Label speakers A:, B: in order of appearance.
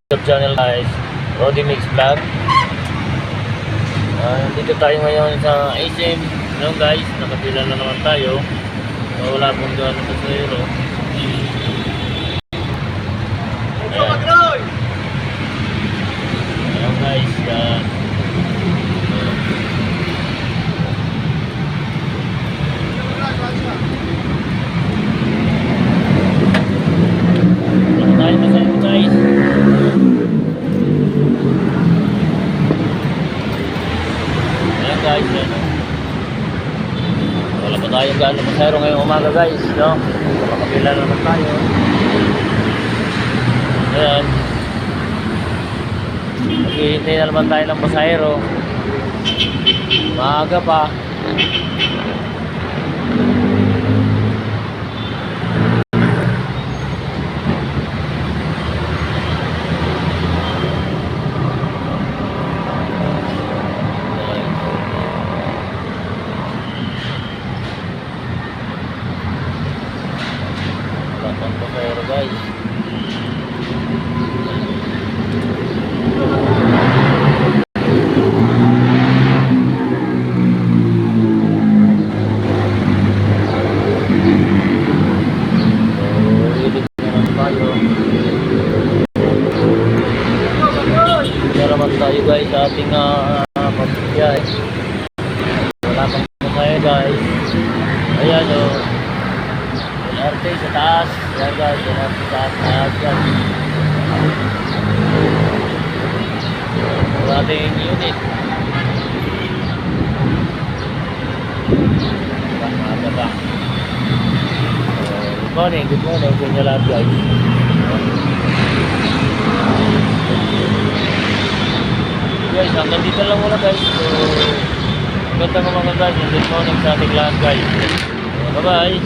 A: YouTube channel guys, Roddy Mix Vlog. Dito tayo ngayon sa SM. Hello guys, nakapila na naman tayo. Wala pong gano'n sa zero. Hello guys, yan. Tayo masaya guys. Ayan guys, yan. Wala pa tayong gano'n masero ngayong umaga guys, no? Nakapila na naman tayo. Ayan. Maghihintay na naman tayo ng pasahero. Maaga pa. Wala pang pasahero guys. Naman tayo guys sa ating pagbibiyahe. Wala pang tayo guys. Ayan o, LRT sa taas. Ayan guys, LRT sa taas yan. Ang ating unit. Maaga pa. Good morning, kanya lahat guys. Guys, hanggang dito lang muna guys. So, magandang umaga guys. Good morning sa ating lahat guys. Bye bye.